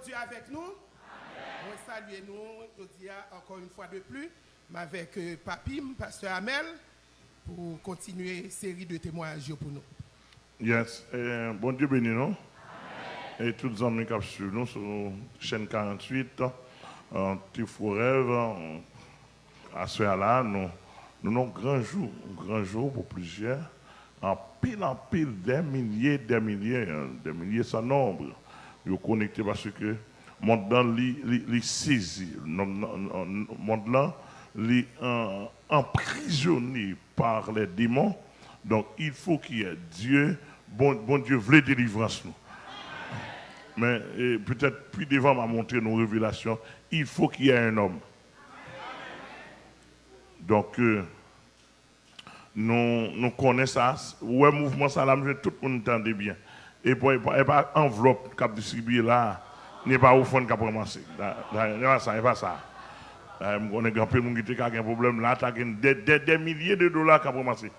Dieu avec nous. On salue nous, je dis encore une fois de plus, avec Papim, Pasteur Amel, pour continuer série de témoignages pour nous. Yes, bon Dieu béni nous. Et tous les amis qui suivent nous sur chaîne 48, petit fou rêve, à ce là, nous avons un grand jour pour plusieurs, en pile, des milliers sans nombre. Ils sont connectés parce que le monde là, les saisi, le monde là, les emprisonné par les démons. Donc il faut qu'il y ait Dieu, bon Dieu voulait délivrance nous. Mais peut-être plus devant m'a montré nos révélations, il faut qu'il y ait un homme. Donc nous connaissons ça, ouais mouvement ça là, tout le monde entendait bien. Et pour pas enveloppe cap distribué là, n'est pas au fond cap ramasser. Ça n'est pas ça. On est grand peu monde qui a un problème là, tu as des milliers de dollars cap ramasser.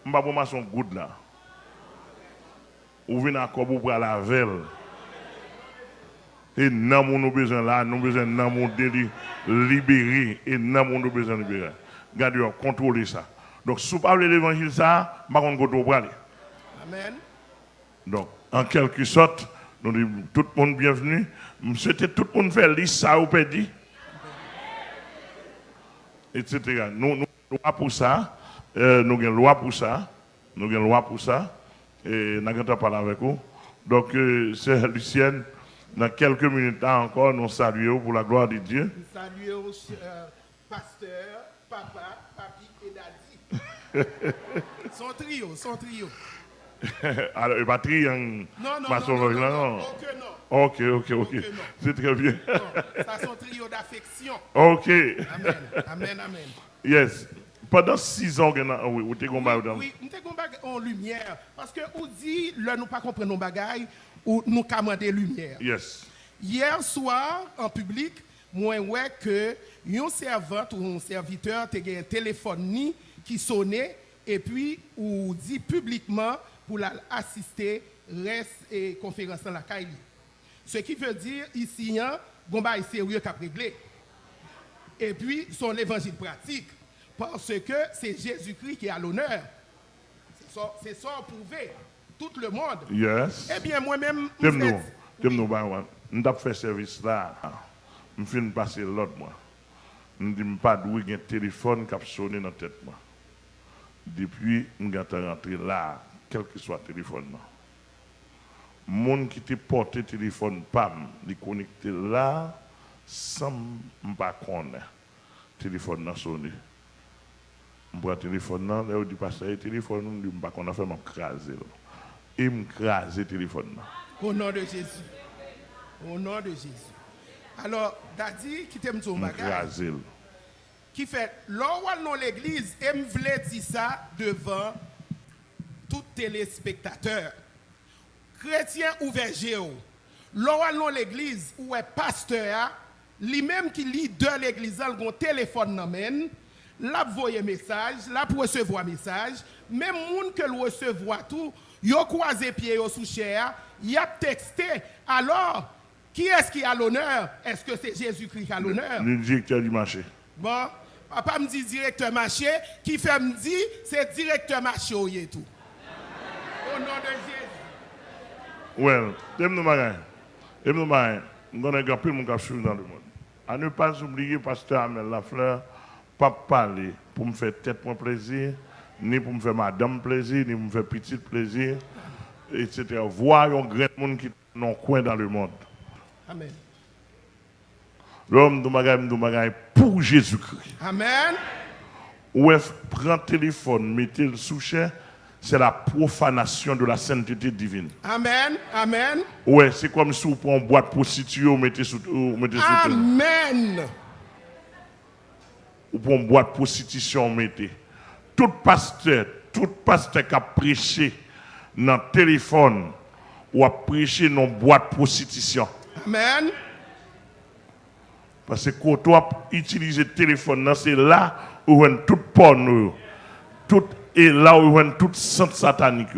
On va ramasser un good là. Ou venez à quoi pour la velle. Et non mon besoin là, nous besoin non mon délit libéré et non mon besoin libéré. Gardez contrôler ça. Donc si vous parlez de l'évangile ça, pas qu'on go aller. Amen. Donc en quelque sorte, nous disons tout le monde bienvenu. C'était tout le monde fait liste ça ou perdu. Etc. Nous loi pour ça, nous avons loi pour ça, et nous avons parlé avec vous. Donc c'est Lucienne, dans quelques minutes encore, nous saluons pour la gloire de Dieu. Nous saluons pasteur, papa, papi et daddy. Son trio. Alors, il va trier non. Ok. C'est très bien. Ça, c'est un trio d'affection. Ok. Amen. Yes. Pendant 6 ans, vous avez Oui, nous avons en lumière. Parce que vous dit, là, nous ne comprenons pas nos bagailles, ou nous commandons lumière. Yes. Hier soir, en public, moi, que un servant ou un serviteur a un téléphone qui sonnait, et puis, ou dit publiquement pour assister reste et conférence dans la CAI. Ce qui veut dire ici, il y a un sérieux qui a réglé. Et puis, son évangile pratique. Parce que c'est Jésus-Christ qui est à l'honneur. C'est ça prouvé. Tout le monde. Yes. Eh bien, moi-même, nous avons fait service là. Je viens de passer l'autre mois. Je ne dis pas d'où il y a un téléphone qui a sonné dans la tête. Depuis, je suis rentré là, quel que soit le téléphone. Les gens qui te porté le téléphone, pam, ils connecté là, sans ne pas connaître. Le téléphone a sonné. Je prends le téléphone, là, je dis pas ça, le téléphone, je ne sais pas qu'on a fait m'écraser. Et m'écraser le téléphone. Au nom de Jésus. Alors, Daddy, qui t'aime ton bagage, qui fait, l'on dans l'église, et me voulait dire ça devant tout téléspectateur. Chrétien ouvert géo. L'on dans l'église, où est pasteur, lui-même qui lit de l'église, il a un téléphone dans main, là voyer message, là pour recevoir message, même moun que le recevoir tout, yo croisé pied yo sous chair, y a texté. Alors, qui est-ce qui a l'honneur? Est-ce que c'est Jésus-Christ qui a l'honneur? Le directeur du marché. Bon, papa me dit directeur marché, qui fait me dit c'est directeur marché ou y tout. Au nom de Jésus. Well, nous avons un peu mon cap dans le monde. À ne pas oublier, pasteur Amel Lafleur, pas parler pour me faire tête mon plaisir, ni pour me faire madame plaisir, ni pour me faire petit plaisir, etc. Voir un grand monde qui est dans un coin dans le monde. Amen. L'homme de bagaille pour Jésus-Christ. Amen. Ou prend le téléphone, mettez le sous-chien, c'est la profanation de la sainteté divine. Amen. Ouais, c'est comme si vous prenez une boîte prostituée, vous mettez sous Amen. Ou pour une boîte prostitution, vous mettez. Tout pasteur qui a prêché dans le téléphone ou a prêché dans une boîte prostitution. Amen. Parce que quand on utilise le téléphone, c'est là où on tout porno, tout est là où on tout centre satanique.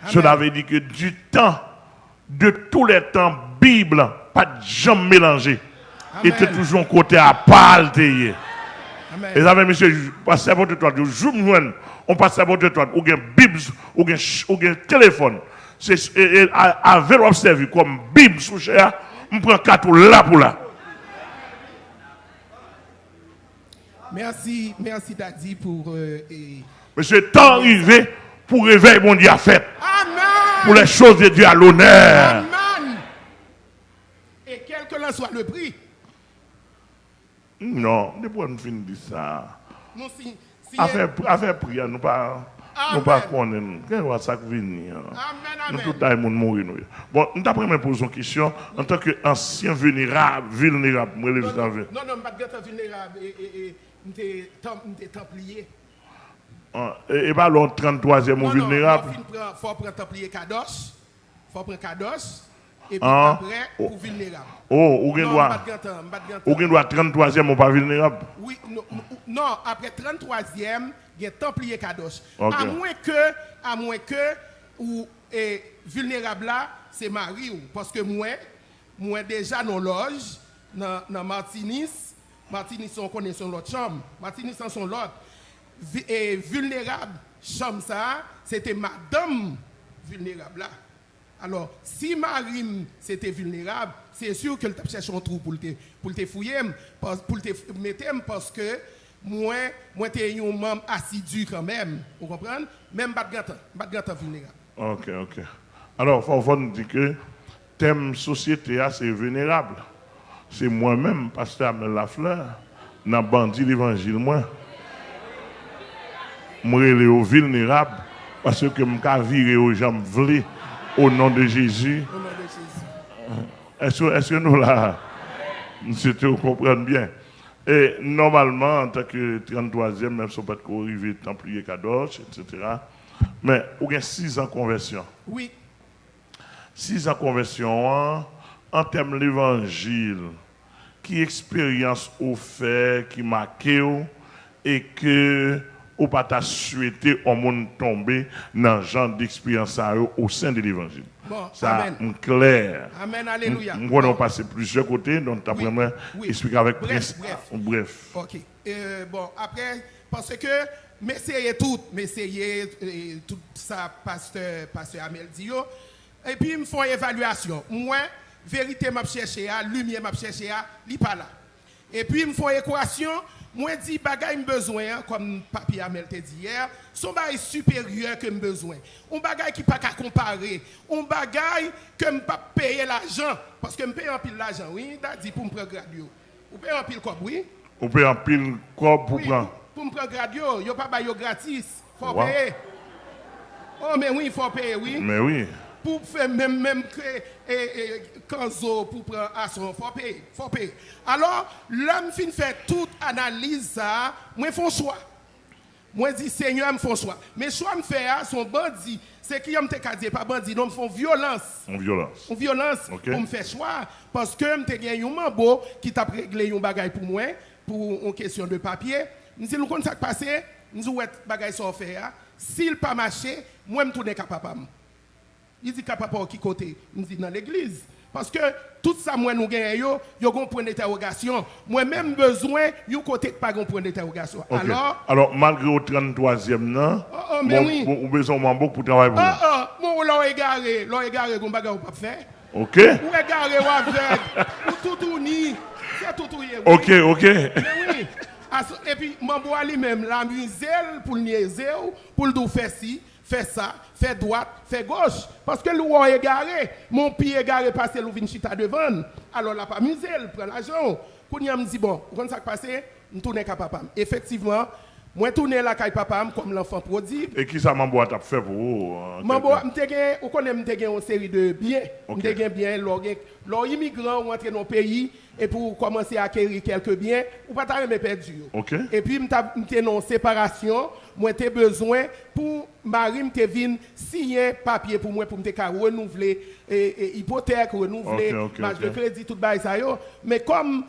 Cela veut dire que du temps, de tous les temps, Bible pas de jamais mélangé. Il était toujours côté à part. Et ça fait, monsieur, passer à votre toit, on passe à votre toit, ou bien Bible, ou bien téléphone. Avec observé comme Bible sous cher, on prend 4 là pour là. Merci Daddy pour. Monsieur, temps arrivé pour réveiller mon Dieu à fait. Amen. Pour les choses de Dieu à l'honneur. Amen. Et quel que l'en soit le prix. Non, ne pouvons pas finir ça. Nous, affaire prière, nous pas connaître. Qu'est-ce que ça vient? Nous tout le monde mourir. Bon, nous t'apprends me poser une question en tant qu'ancien vulnérable, non, je ne suis pas vulnérable et je suis templier. Et pas le 33e ou vulnérable. Il faut prendre templier Kadosh. Il faut prendre Kadosh. Et puis après, pour vulnérable. Oh, ou doit 33e ou pas vulnérable? Oui, non, après 33e, il y a templier Kadosh. Okay. À moins que, ou vulnérable là, c'est Marie. Parce que moi déjà dans loge, dans Martinis, on connaît son l'autre chambre. Martinis dans son l'autre. Et vulnérable, chambre ça, c'était madame vulnérable là. Alors, si Marie c'était vulnérable, c'est sûr qu'elle t'a cherché un trou pour te fouiller, pour te mettre, parce que moi, t'es un membre assidu quand même. Vous comprenez? Même pas de vulnérable. Ok. Alors, il faut nous dire que thème société, c'est vulnérable. C'est moi-même, pasteur Amel Lafleur, dans bandit l'évangile, moi suis vulnérable parce que je suis viré aux gens vlés au nom de Jésus. Est-ce que nous là, nous comprenons bien? Et normalement, en tant que 33e, même si on peut être arrivé Templier Kadosh, etc. Mais il y a 6 ans de conversion. Oui. 6 ans de conversion, en termes de l'évangile, qui expérience au fait, qui marque, et que ou pas t'a souhaité au monde tomber dans le genre d'expérience au sein de l'évangile. Bon, ça clair. Amen, alléluia. Nous allons passer plusieurs côtés, donc tu as vraiment expliqué avec bref. Ok. Bon, après, parce que m'essayer tout ça, pasteur Amel dit, et puis ils me font évaluation. Moi, vérité m'a cherché, lumière m'a cherché, li pas là. Et puis ils me font équation. Moi, je dis, bagay me besoin, comme Papi Amel te dit hier, son bagay supérieur que me besoin. Un bagay qui pas qu'à comparer. Un bagay que me pas payer l'argent. Parce que me paye en pile l'argent, oui, dit pour me prendre gradio. Ou paye en pile cop, oui. Ou paye en pile cop pour prendre. Pour me prendre gradio, yo pas bayo gratis. Faut payer. Oh, mais oui, il faut payer, oui. Mais oui. Pour faire même Kanzo pour prendre asson, faut payer. Alors, l'homme fin fait toute analyse ça, moi font choix. Moi dis Seigneur me font choix. Mais choix me fait son bandit, c'est qui me te dire pas bandit, non me font violence. Une violence pour me faire choix parce que me te gagné un mambo qui t'a réglé un bagage pour moi pour une question de papier. Me dit nous connait ça passer, nous ouais bagage ça faire. S'il pas marché, moi me tourner capable. Il dit capable qui côté, me dit dans l'église. Parce que tout ça, moi, nous gagnons, il y a un point d'interrogation. Moi-même, besoin, il y a côté pas un point d'interrogation. Okay. Alors, malgré au 33e, non, oui. Vous besoin de mambo pour travailler pour vous. Moi, l'on égaré, qu'on bagarre pas faire. Ok. Ou égaré, ou avec, ou tout ni. C'est tout oui. Ok. Mais oui. Et puis, mambo lui-même, la muselle pour niaiser, pour le faire ci. Fait ça, fait droite, fait gauche. Parce que le roi est garé, mon pied est garé parce que le chita devant. Alors là, pas musée, il prend l'argent. Quand il me dit, bon, quand ça passe, je tourne avec papa. Effectivement, moi, tourne la caille papa comme l'enfant prodigue. Et qui ça m'a fait pour vous? Mambo, on connaît une série de biens. Okay. Bien, l'immigrant ou entrer dans le pays et pour commencer à acquérir quelques biens, ou pas t'arrêter perdu. Okay. Et puis, m'étais en séparation, moi, j'ai besoin pour Marie, m'te vinn signer papier pour moi, pour me renouveler hypothèque, renouveler marge de crédit, tout ça. Mais comme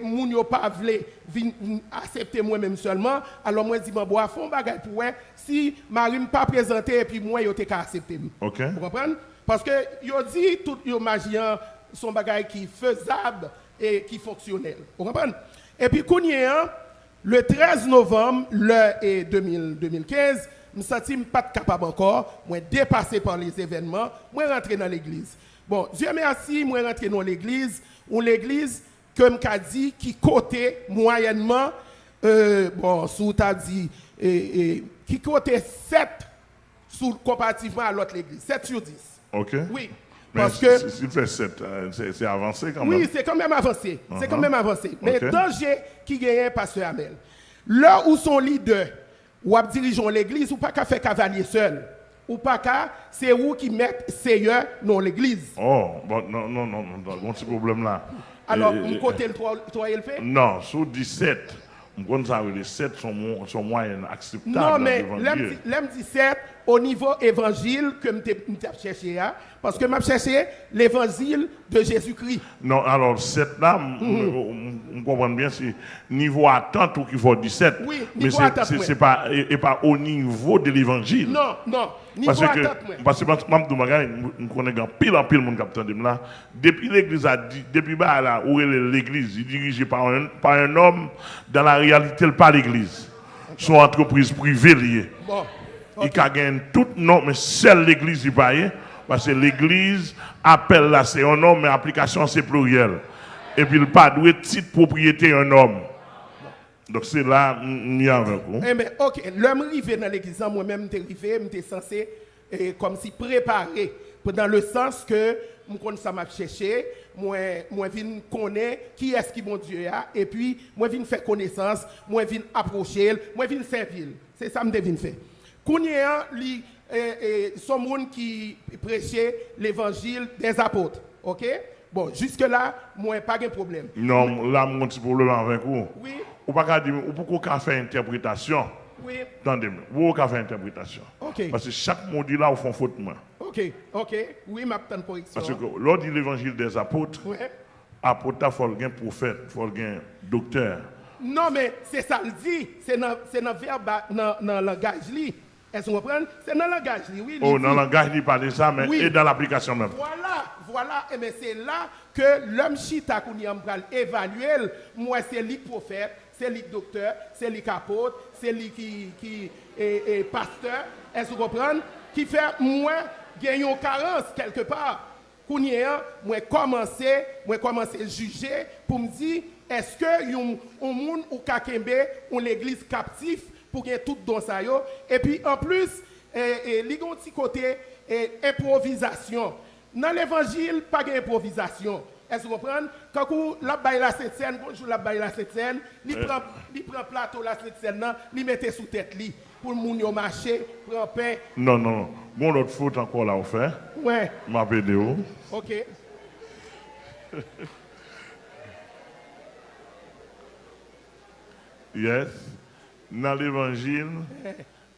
moun yo pas vle accepter moi-même seulement, alors moi dis bon fond bagay pour si Marie me pas présenté et puis moi yo te ka accepter. Okay. Vous comprenez? Parce que yo dit tout yo magien son bagage qui est faisable et qui est fonctionnel. Vous comprenez? Et puis, le 13 novembre 2015, je me sens pas capable encore, moi dépassé par les événements, moi rentrer dans l'église. Bon, Dieu merci, moi rentrer dans l'église, ou l'église, comme qu'a dit, qui côté moyennement, bon, sous t'as dit, qui côté 7 comparativement à l'autre église, 7 sur 10. OK. Oui. Mais parce que s'il fait 7, c'est avancé quand même. Oui, c'est quand même avancé. C'est quand même avancé. Mais danger qui gagne pasteur Amel. Là où son leader, ou a dirigeant l'église, ou pas qu'à faire cavalier seul. Ou pas qu'à, c'est où qui met Seigneur dans l'église. Oh, bon, non, bon petit problème là. Alors, mon côté le 3, il le fait? Non, sur 17, on ça les 7 sont moyennes acceptables. Non, mais l'aime 17 au niveau évangile que je cherché, parce que je cherché l'évangile de Jésus-Christ. Non, alors 7 là, on comprend bien, c'est niveau attente ou qu'il faut 17. Oui, mais c'est pas au niveau de l'évangile. Non, niveau attente. Parce que je connais pile en monde qui là. Depuis l'église a dit, depuis là, où est l'église, il est dirigé par un homme, dans la réalité, pas l'église. Son entreprise privée liée. Bon. Okay. Il a gagné tout nom, mais seule l'église il paye. Parce que l'église appelle là, c'est un homme, mais application c'est pluriel. Et puis il pas doué titre propriété un homme. Donc c'est là, il y a avec vous. Eh mais ok, l'homme arrivé dans l'église, moi-même, j'étais censé comme si préparer. Dans le sens que, ça m'a cherché, moi viens connaître qui est-ce qui mon Dieu a, et puis moi viens faire connaissance, moi viens approcher, moi viens servir. C'est ça que je viens faire. Kounia, son monde qui prêchait l'évangile des apôtres. Ok? Bon, jusque-là, moi, pas de problème. Non, là, mon petit problème avec vous. Oui. Ou pas dire, ou pourquoi faire interprétation? Oui. Attendez-moi, vous pouvez faire interprétation. Ok. Parce que chaque mot dit là, au fond, faute moi. Ok. Oui, ma petite correction. Parce que lors de l'évangile des apôtres, apôtre, il faut un prophète, il faut un docteur. Non, mais c'est ça le dit. C'est dans le verbe, dans le langage. Est-ce que vous comprenez? C'est dans le langage, oui. Oh, dans le langage, il parle de ça, mais et dans l'application même. Voilà. Et bien c'est là que l'homme chita qu'on y a évalué. Moi, c'est lui prophète, c'est lui docteur, c'est lui apôtre, c'est lui qui est pasteur. Est-ce que vous comprenez? Qui fait moins gagner une carence quelque part. Qu'on y a, moi commencer à juger pour me dire, est-ce que un monde ou kakembe ou l'église captif pour gagner tout dans ça yo. Et puis en plus li gon ti côté improvisation. Dans l'évangile pas d'improvisation. Est-ce que vous comprenez? Quand la baille la cette scène, bonjour la baille la cette scène, il prend plateau la cette scène là, il mettait sous tête li pour moun yo marcher, prend pain. Non. Bon l'autre faute encore là on fait. Ouais. M'a vidéo. OK. Yes. Dans l'évangile,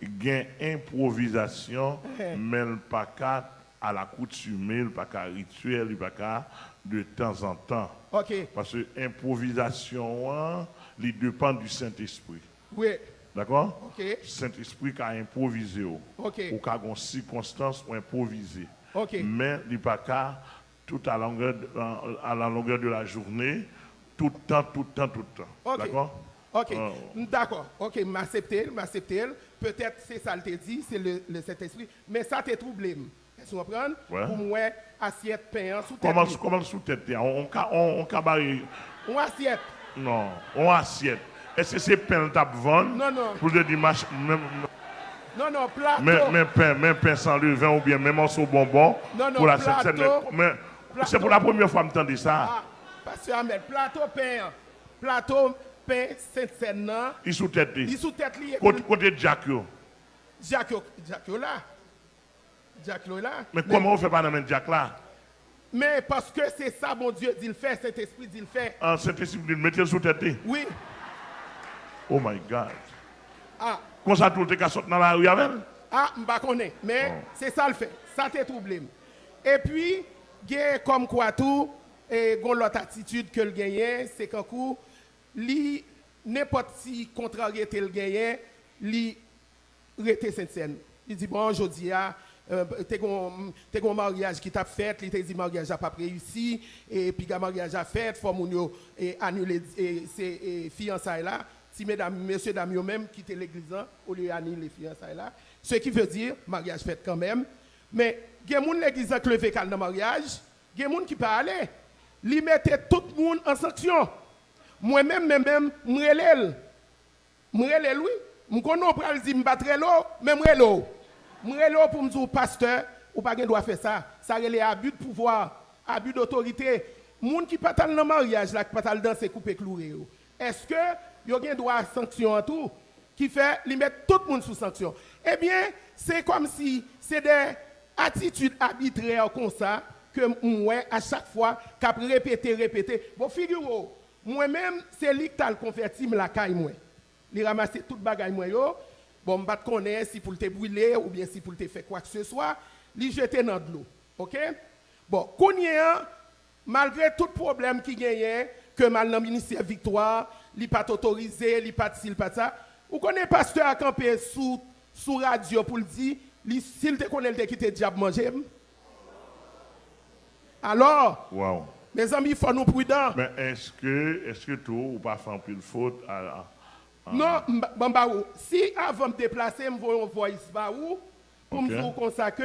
il y a une improvisation, mais pas qu'à à l'accoutumée, pas qu'à rituel, pas qu'à de temps en temps. Okay. Parce que l'improvisation, il dépend du Saint-Esprit. Oui. D'accord? Okay. Le Saint-Esprit qui a improvisé. Okay. Ou qui a une circonstance ou improvisé. Okay. Mais il pas qu'à tout à la longueur de la journée, tout le temps. Okay. D'accord? Ok, d'accord. Ok, m'accepter. Peut-être c'est ça le dit, c'est le Saint-Esprit. Mais ça te trouble. Est-ce que vous comprenez? Ouais. Pour moi, assiette pain sous tête. Comment sous tête? On cabaret. On assiette. Non, on assiette. Est-ce que c'est pain tap vendre? Non. Pour le dimanche. Non, plateau. Même pain sans levain ou bien même morceau bonbon. Non, pour la plateau. Mais c'est pour la première fois que je m'entends ça. Ah, parce que Ahmed, plateau pain Sainte-Seine. Il sous tête. Côté Jack là. Mais comment on fait pas dans Jack là? Mais parce que c'est ça, mon Dieu, dit le fait, Saint-Esprit dit le fait. Ah, Saint-Esprit dit le mettre sous tête. Oui. Oh my God. Ah. Comment ça tout le monde sorti dans la rue avec? Ah, je ne connais pas. Mais c'est ça le fait. Ça te trouble. Et puis, il y a comme quoi tout, et l'autre attitude que le gagne, c'est qu'un coup, n'importe si contrariété le gagne, li rete Sainte-Seine. Il dit, bon, aujourd'hui, t'es un mariage qui t'a fait, il t'a dit mariage n'a pas réussi, et puis le mariage a fait, faut annuler ces fiançailles là. Si mesdames, messieurs, dames, eux-mêmes quittent l'église au lieu d'annuler les fiançailles là. Ce qui veut dire mariage fait quand même. Mais il y a des gens qui l'église qui levé dans le mariage, il y a des gens qui ne peuvent pas aller. Ils mettent tout le monde en sanction. Moi-même, je relève. Je relève, oui. Je connais pas le dire, je battre l'eau, mais je relève. Je relève pour me dire, pasteur, ou pas doit faire ça. Ça relève abus de pouvoir, abus d'autorité. Les gens qui ne peuvent pas dans le mariage, qui ne peuvent pas danser, couper, clouer. Est-ce que il y a un droit à sanction en tout qui fait qu'ils mettent tout le monde sous sanction? Eh bien, c'est comme si c'est des attitudes arbitraires comme ça que moi, à chaque fois, qu'à répéter. Bon, figurez-vous, moi-même, c'est lui qui a converti la caille moi. Il ramasse toute bagaille moi yo. Bon, je ne connais pas si pour te brûler ou bien si pour te faire quoi que ce soit, il jeter dans de l'eau. OK? Bon, malgré tout problème qui gagne, que mal dans le ministère Victoire, il n'est pas autorisé, il n'est pas de pas ça. Vous connaissez pasteur à camper sous radio pour le dire, s'il te connaît, il te quitte le diable manger. Alors, wow. Mes amis, il faut nous prudents. Mais est-ce que tout ou pas fait un peu de faute Non, si avant de me déplacer, je vais envoyer pour me dire comme ça que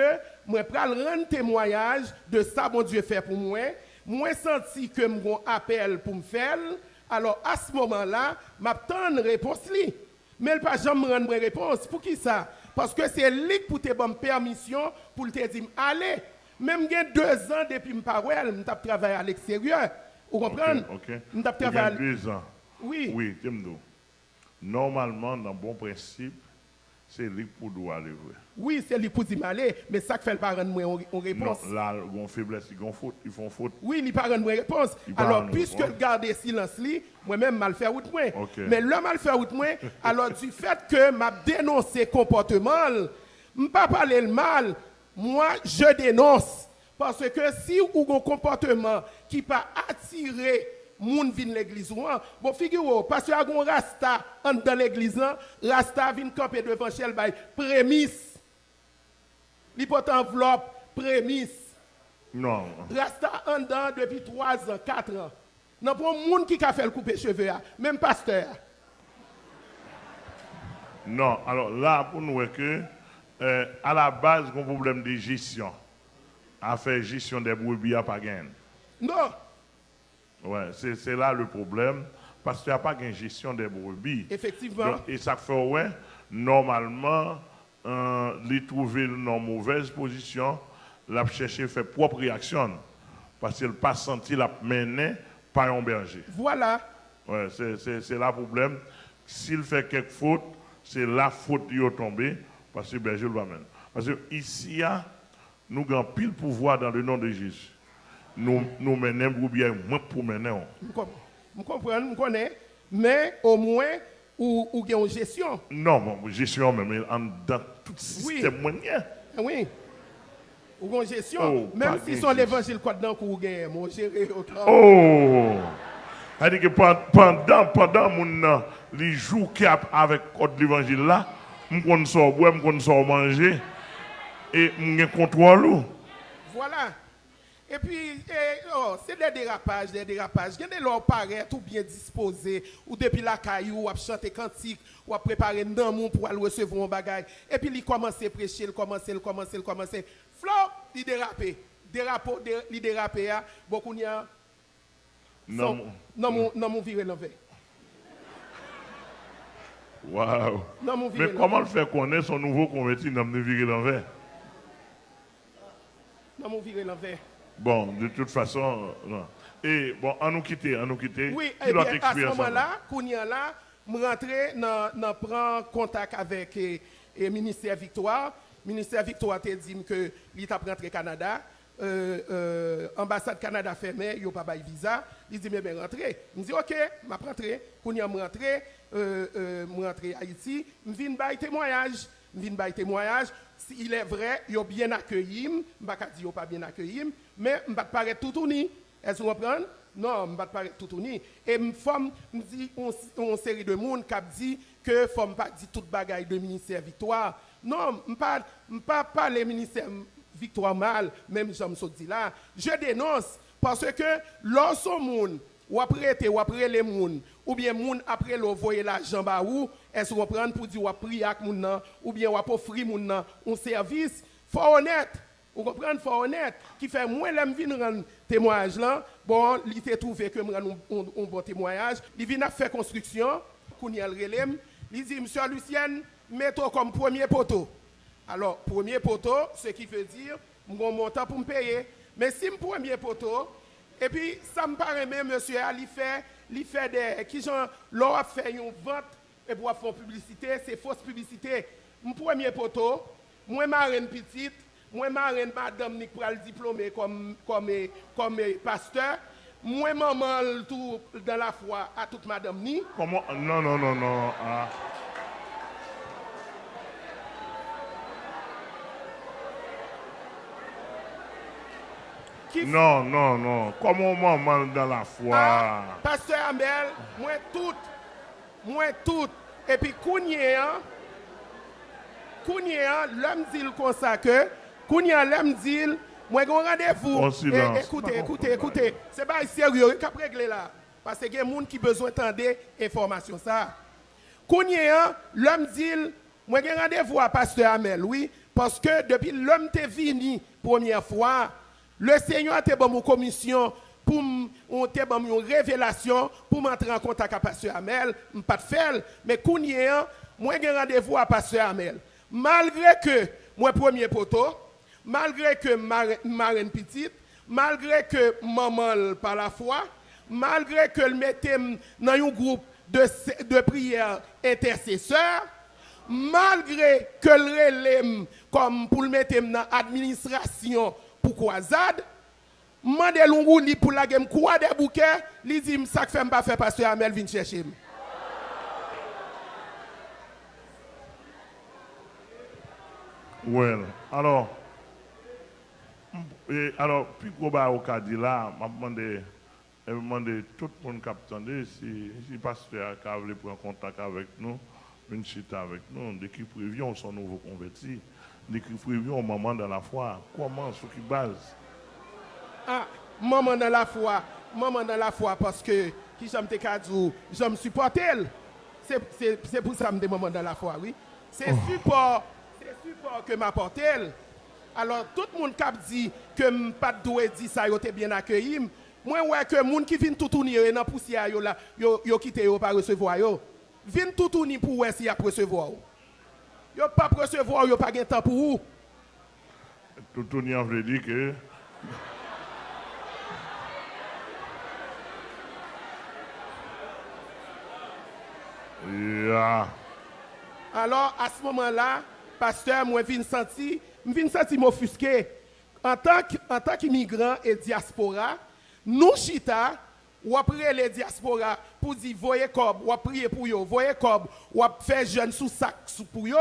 je vais rendre témoignage de ça, mon Dieu fait pour moi. Moi, senti que j'ai un appel pour me faire. Alors, à ce moment-là, je m'attends une réponse. Mais il ne pas jamais me rendre une réponse. Pour qui ça? Parce que c'est lui qui te donne permission pour te dire, allez. Même 2 ans depuis que je travaille à l'extérieur. Vous comprenez? Je travaille 2 ans. Oui. Oui, normalement, dans bon principe, c'est lui pour doit aller. Oui, c'est lui pour dire aller, mais ça fait le parent de moi en réponse. Non, là, ils ont faiblesse, ils font faute. Oui, il parent de moi réponse. Alors, puisque le garde silence, moi-même, mal fait route moi. Mais le mal fait route moi, alors du fait que m'a dénoncé comportement, je ne pas parler le mal, moi, je dénonce. Parce que si vous avez un comportement qui peut attirer moun vin l'église bon figurez-vous parce que y a un rasta dans l'église rasta vient camper devant chel bay prémisse li porte enveloppe prémisse non rasta en dedans depuis 3 ans 4 ans non pour moun qui a fait le couper cheveux même pasteur non alors là pour nous que à la base un problème de gestion à faire gestion des brebis à pas gain non. Ouais, c'est là le problème, parce qu'il n'y a pas de gestion des brebis. Effectivement. Donc, et ça fait, ouais, normalement, les trouver dans mauvaise position, la chercher faire propre réaction, parce qu'il n'a pas senti la mener par un berger. Voilà. Ouais, c'est là le problème. S'il fait quelque faute, c'est la faute qui est tombée, parce que le berger le mener. Parce que ici, nous avons pile pouvoir dans le nom de Jésus. Nous menons ou bien moins pour mener. Je comprends, je connais, mais au moins, ou il y a une gestion. Non, bon, gestion, mais dans tout système moyen. Oui. Ou une gestion, même si son l'évangile quoi dedans qu'on gagne, mon gérer autant. Oh! C'est-à-dire que pendant les jours qui avec l'évangile là, je connais ça boire, je connais ça manger, et je contrôle. Voilà. Et puis, c'est des dérapages. Il y a des gens qui paraissent tout bien disposés, ou depuis la caillou, ou à chanter cantique, ou à préparer un monde pour aller recevoir un bagage. Et puis, il commence à prêcher, il commence. Flop, il dérape. Il dérape, beaucoup n'y a. Non, mon viré l'envers. Waouh! Mais comment le faire connaître son nouveau converti dans le viré l'envers? Non, mon viré l'envers. Bon, de toute façon, non. Et bon, à nous quitter. Oui, et bien, à ce moment-là, je rentre prend contact avec le ministère Victoire. Le ministère Victoire t'a dit que l'État rentré au Canada. Ambassade Canada fermée, il n'y a pas de visa. Il dit, mais bien, rentrez. Je dis, ok, je vais rentrer. Quand je rentre à Haïti, je viens de témoignage. Il est vrai, il a bien accueilli, je ne vais pas dire qu'il n'a pas bien accueilli, mais je ne vais pas paraître tout uni. Est-ce que vous comprenez? Non, je ne vais pas paraître tout uni. Et je dis une série de monde qui dit que il ne faut pas dire toute bagaille de ministère Victoire. Non, je ne parle pas les ministères Victoire Mal, même j'aime ça dit là. Je dénonce parce que lorsque moun ou après les moun ou bien moun après le voyer l'argent ba ou est-ce qu'on prend pour dire ou prier avec moun nan ou bien ou offrir moun nan un service, faut honnête. Vous comprenez, faut honnête qui fait moi l'aime venir rendre témoignage là, bon, il s'est trouvé que me rendre un bon témoignage, il vient faire construction, Kouniel relem, il dit monsieur Lucien, mettez comme premier poteau. Alors, premier poteau, ce qui veut dire, mon montant pour me payer. Mais si mon premier poteau, et puis ça me paraît même, monsieur, il fait des. Qui genre, l'on a fait une vente et pour faire publicité, c'est fausse publicité. Mon premier poteau, moi, marraine petite, moi, marraine madame Nick pour le diplômé comme pasteur. Moi, maman, tout dans la foi à toute madame Ni. Comment? Non. Ah. Non. Comment maman dans la foi? Ah, pasteur Amel, moi tout. Et puis, Kounia, l'homme dit comme ça que, Kounia, l'homme dit, moi, j'ai un rendez-vous. Écoutez. C'est pas sérieux, il faut régler là. Parce qu'il y a des gens qui ont besoin d'entendre l'information. Kounia, l'homme dit, moi, j'ai un rendez-vous à pasteur Amel, oui. Parce que depuis l'homme est venu première fois, le Seigneur a été dans mon commission pour une révélation pour m'entrer en contact avec Pasteur Amel. Je ne pas de faire, mais moi j'ai rendez-vous à Pasteur Amel. Malgré que moi premier poteau, malgré que marraine petite, malgré que maman par la foi, malgré que le mettait dans un groupe de prière intercesseur, malgré que le relève comme pour le mettre dans l'administration pour croisade, mandé l'ongou li pour la game quoi des bouquets, li dit ça que fait pas faire pasteur Amel vinn chercher. Well, alors puis qu'on va au cas là, m'a demandé tout le monde qui attendait si pasteur a voulu prendre contact avec nous, une chita avec nous, dès qu'il prévient son nouveau converti. Dès qu'il prévient au moment dans la foi, comment, sur qui base? Ah, moment dans la foi, parce que, qui j'aime te cadou, j'aime supporter. C'est pour ça que je me moment dans la foi, oui. C'est support que m'apporte. Alors, tout le monde qui dit que je ne pas dit ça, yo bien accueilli. Moi, ouais que les gens qui viennent tout tourner dans la poussière, yo quitté, yo pas recevoir. Viennent tout tourner pour voir s'il y a recevoir. Yo pas recevoir, yo pas de temps pour vous. Tout le monde veut dire que. Yeah. Alors, à ce moment-là, pasteur, moi, je viens sentir m'offusquer. En tant qu'immigrant et diaspora, nous, chita, ou après les diaspora, pour dire, voyez comme, ou prier pour eux, voyez comme, ou faire jeune sous sac pour eux,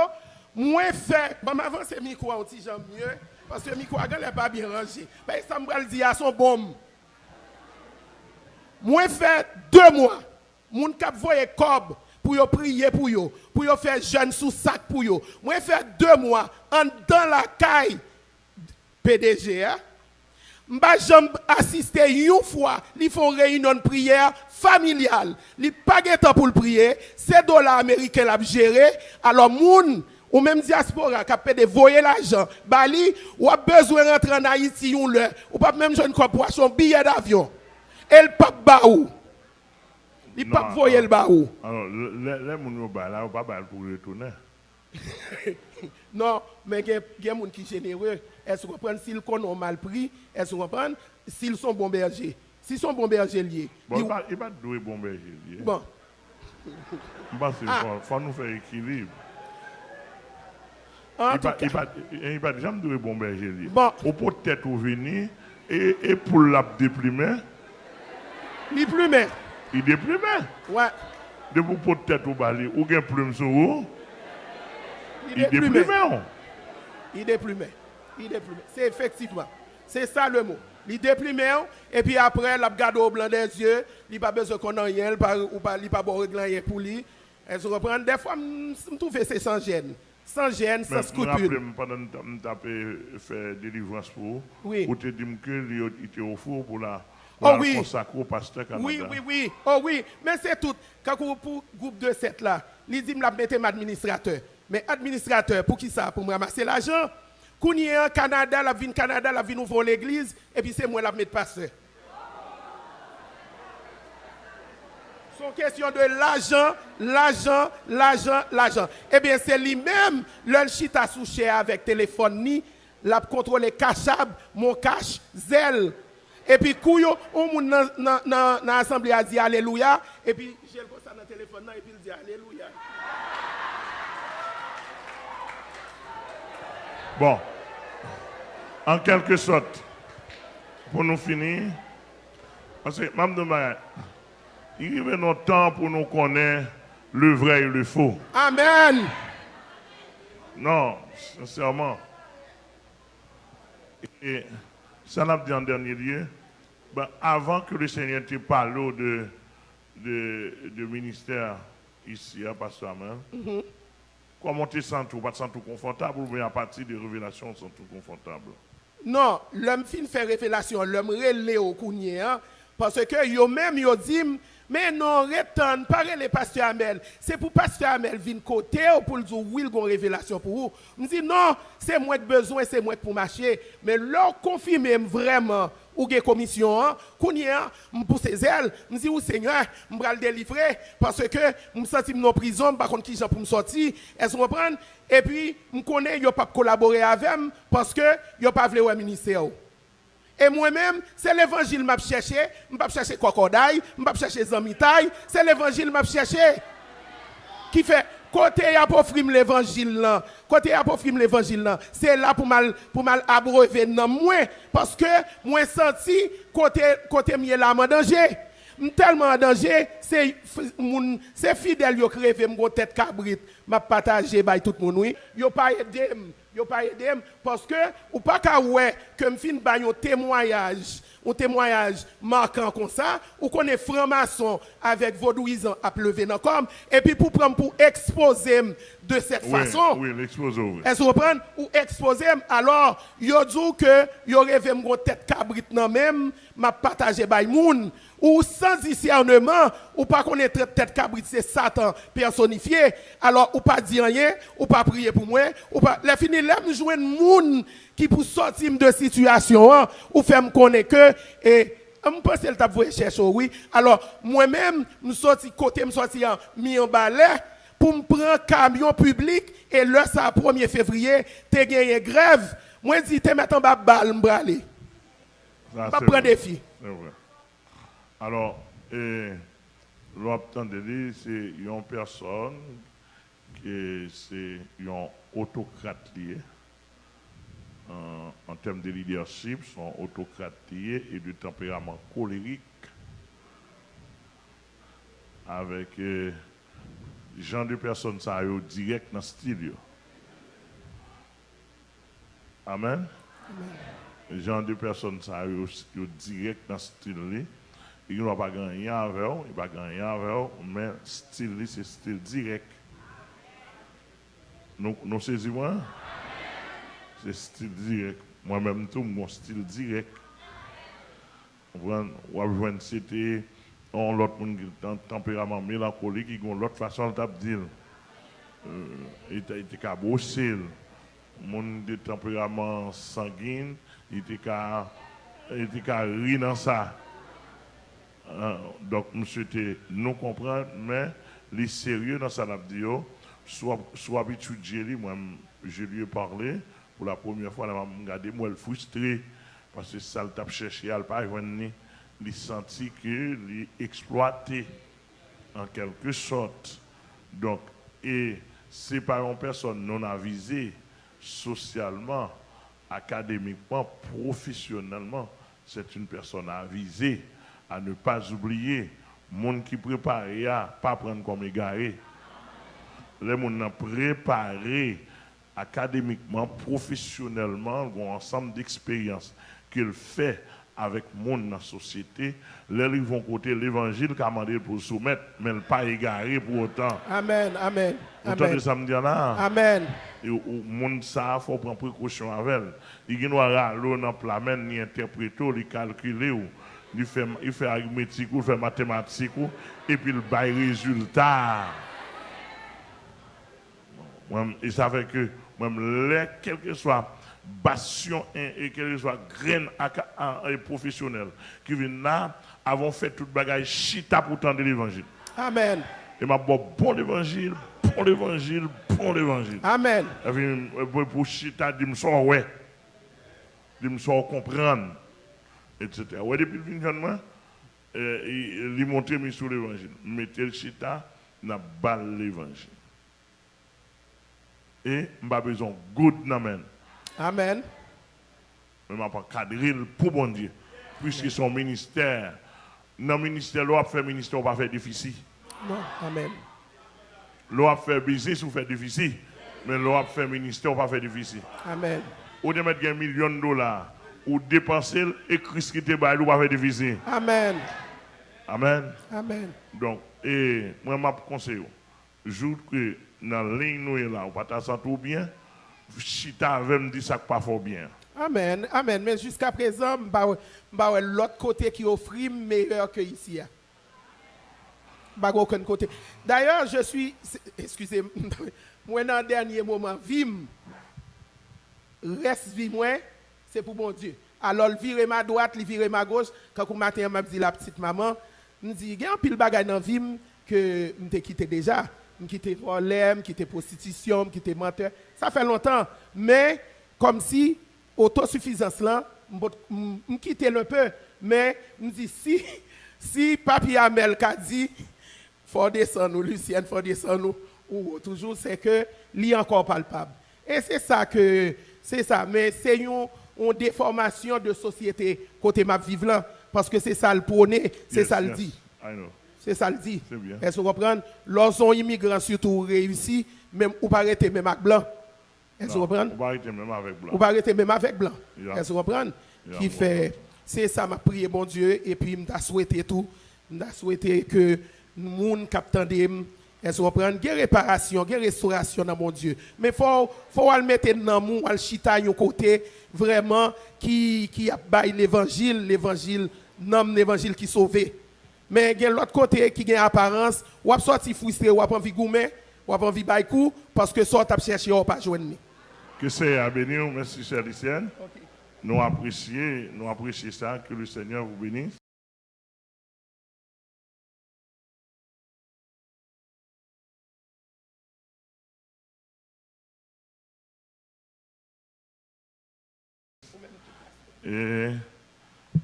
moi, fait, je vais avancer le micro un petit peu mieux, parce que le micro n'est pas bien rangé. Mais ça me dit à son bombe. Moi, fait 2 mois, mon cap voyez comme, pour prier pour eux, pour faire jeune sous sac pour eux. Moi, fait 2 mois, dans la caille PDG, je vais assister une fois, ils font réunion de prière familiale. Ils n'ont pas de temps pour le prier, c'est $, américains la gérer. Alors, moun, ou même diaspora, qui a payé voyer l'argent, Bali, ou a besoin de rentrer en Haïti, ou pas même jeune corporation, billet d'avion. Et le pape baou. Il pas voyer le baou. Alors, les gens là, ou pas pour retourner. Non, mais il y a des gens qui sont généreux. Est-ce que vous comprenez s'ils ont mal pris? Est-ce que vous comprenez s'ils sont bons bergers? S'ils sont bons bergers liés. Bon, il va pas doué bons bergers liés. Bon. Il faut nous faire équilibre. Il va jamais doué bons bergers liés. Bon. Ou peut-être venir et pour la déprimer. Il plume. Il déprime. Ouais. De vous peut-être au bali ou bien plume sur vous. Il déprime. Il déprime. C'est effectivement. C'est ça le mot. Il déprime et puis après, il a regardé au blanc des yeux. Il n'a pas besoin qu'on ait rien, il n'a pas besoin de rien pour lui. Des fois, je trouve que c'est sans gêne. sans gêne, sans scrupule. Pendant que tu fait délivrance pour oui. Ou te dit que il était au four pour la consacrer au pasteur Canada. Oui. Oh oui, mais c'est tout. Quand vous pour groupe de 7 là, il dit me mettre administrateur. Mais administrateur pour qui ça? Pour me ramasser l'argent. Quand il est en Canada, la vie Canada, la vie ouvrir l'église et puis c'est moi la mettre pasteur. C'est question de l'argent. Eh bien, c'est lui-même, le chita souché avec téléphone, ni la contrôler cachable, mon cash, zèle. Et puis, Kouyo, on dans l'assemblée a dit Alléluia. Et puis, j'ai le ça dans le téléphone, et puis il dit Alléluia. Bon, en quelque sorte, pour nous finir, parce que, Mme il y a notre temps pour nous connaître le vrai et le faux. Amen. Non, sincèrement. Et ça l'a dit en dernier lieu, ben, avant que le Seigneur te parle de ministère ici à Pasteur Amel, comment tu sens tout? Pas te sens tout confortable ou bien à partir des révélations, tu sens tout confortable? Non, l'homme fin fait révélation, l'homme relève au cougné, parce que yo même yo dit mais non, retourne, parlez les pasteur Amel. C'est pour pasteur Amel venir côté pour dire oui, il y a une révélation pour vous. Je dis non, c'est moi qui besoin, c'est moi pour marcher. Mais là, confirmez vraiment ou une commission, qu'on y a, je pousse les ailes, je dis, Seigneur, je vais le délivrer parce que je me sens dans la prison, par contre, qui j'ai pour me sortir, est-ce que vous comprenez? Et puis, je connais, je ne pas collaborer avec moi parce que je ne pas voulu au ministère. Et moi-même, c'est l'évangile que je cherche. Je ne vais pas chercher Kokodaï, je ne vais pas chercher Zamitaï. C'est l'évangile que je cherche. Qui fait, côté il y a pour frimer l'évangile là. Côté il y a pour frimer l'évangile là. C'est là pour mal abreuver dans moi. Parce que moi senti, côté mieux là en danger. Tellement en danger, c'est fidèle qui crève mon tête cabrit, m'a partager by tout le monde oui. Yo pas aider parce que ou pas ka ouais que me fin ba un témoignage marquant comme ça ou qu'on est franc-maçon avec vaudouisant à pleuver dans comme et puis pour prendre pour exposer de cette façon. Oui, l'exposer. Est-ce que vous comprenez ou exposer alors yo dit que yo rêve mon tête cabrit nan même m'a partager by moun ou sans discernement, ou pas connaître tête cabrit, c'est Satan personnifié, alors ou pas dire rien, ou pas prier pour moi, ou pas, les fini, l'aime jouer moun qui pour sortir de situation, ou faire me connaître que, et, je pense que t'a voulu chercher, oui, alors, moi-même, je sorti côté, je sorti en mi en balai, pour me prendre camion public, et là, ça, 1er février, t'es gagné grève, moi, je dis, t'es maintenant, balle, m'bralé. Pas prendre des filles. C'est vrai. Alors, l'obtention de lui, c'est une personne qui c'est un autocrate lié. En termes de leadership, son autocrate lié et de tempérament colérique. Avec genre de personnes ça yo direct dans le style. Amen. Genre de personnes ça yo direct dans le style. Il ne va pas gagner avec eux, il va gagner avec eux, mais style, c'est style direct. Nous saisissons? C'est style direct. Moi-même, tout mon style direct. C'était l'autre tempérament mélancolique, qui a l'autre façon de dire. Il était cabossé. Mon de tempérament sanguin, il était rire dans ça. Donc, monsieur, nous comprenons, mais les sérieux dans ça, soit habitué, moi, je lui ai parlé pour la première fois, elle m'a regardé, moi, elle frustré, parce que ça, le cherché, elle n'a pas venu, il sentit que il exploité en quelque sorte. Donc, et c'est pas une personne non avisée socialement, académiquement, professionnellement, c'est une personne avisée. À ne pas oublier, les gens qui préparent à ne pas prendre comme égaré. Les gens qui préparé académiquement, professionnellement, un ensemble d'expériences qu'il fait avec monde dans la société. Là, ils vont côté l'évangile qu'a demandé pour soumettre, mais pas égaré pour autant. Amen, amen. Autant de samedi là. Amen. Et au monde ça, faut prendre précaution avec elle. Il ne doit pas aller dans le plat, ni interpréter, il calculer, il fait arithmétique, il fait mathématique, et puis il bail résultat. Et ça fait que, même quel que soit bastion et quel que soit graine professionnelle qui viennent là, avons fait toute bagaille chita pour tendre l'évangile. Amen. Et m'a bon l'évangile, bon l'évangile, bon l'évangile. Amen. Et puis, pour chita, dit me sort ouais. Dit me sort comprendre. Etc. Ouais, depuis le jeune, il montre mis sur l'évangile. Mettez le chita, n'a pas l'évangile. Et m'a besoin de good namen. Amen. Mais m'a pas cadré pour bon Dieu. Puisque son ministère, dans le ministère, l'on a fait ministère, on va faire difficile. Non, amen. L'on a fait business, on fait difficile. Mais l'on a fait ministère, on va faire difficile. Amen. Ou de mettre $1 million, ou dépenser et Christ qui te baille, on va faire difficile. Amen. Amen. Amen. Donc, et moi, je conseille, jour que dans la ligne, nous là, on va t'asseoir tout bien, Chita avait me dit ça pas fort bien. Amen. Amen. Mais jusqu'à présent, l'autre côté qui offre meilleur que ici. Aucun côté. D'ailleurs, je suis, excusez-moi, moi dans le dernier moment, vim, reste vie moi, c'est pour mon Dieu. Alors, virer ma droite, virer ma gauche, quand le matin, je dit la petite maman, je dis, il y a un pile bagage dans vim que je t'ai quitté déjà. Je quitté volé, je quitté prostitution, je quitté menteur. Ça fait longtemps. Mais, comme si, autosuffisance là, je quitté un peu. Mais, je dis, si Papi Amel a dit, faut descendre, Lucienne, faut descendre, ou toujours, c'est que l'y encore palpable. Et c'est ça que, c'est ça. Mais c'est une déformation de société côté ma vivre là, parce que c'est ça le prôné, c'est ça le dit. C'est ça le dit. Est-ce que vous comprenez? Lorsqu'on immigrant surtout réussi, même ou pas arrêter même avec blanc. Est-ce que vous comprenez? Ou pas arrêter même avec blanc. Ou pas arrêter même avec blanc. Est-ce que vous comprenez? Qui fait, c'est ça m'a prié mon Dieu et puis m'a souhaité tout, m'a souhaité que monde captant est-ce que vous comprenez? Il y a réparation, il y a restauration dans mon Dieu. Mais faut le mettre dans mon al chita yon côté vraiment qui a bail l'évangile nomme l'évangile qui sauve. Mais il y a l'autre côté qui a apparence, ou a sorti frustré, ou a envie goumer, ou a envie bail coup parce que ça t'a cherché ou pas joindre. Que c'est à bénir, merci chère Lucienne. Okay. Nous apprécions ça, que le Seigneur vous bénisse. Et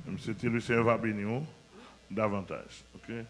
M. Lucien va bénir davantage. Okay?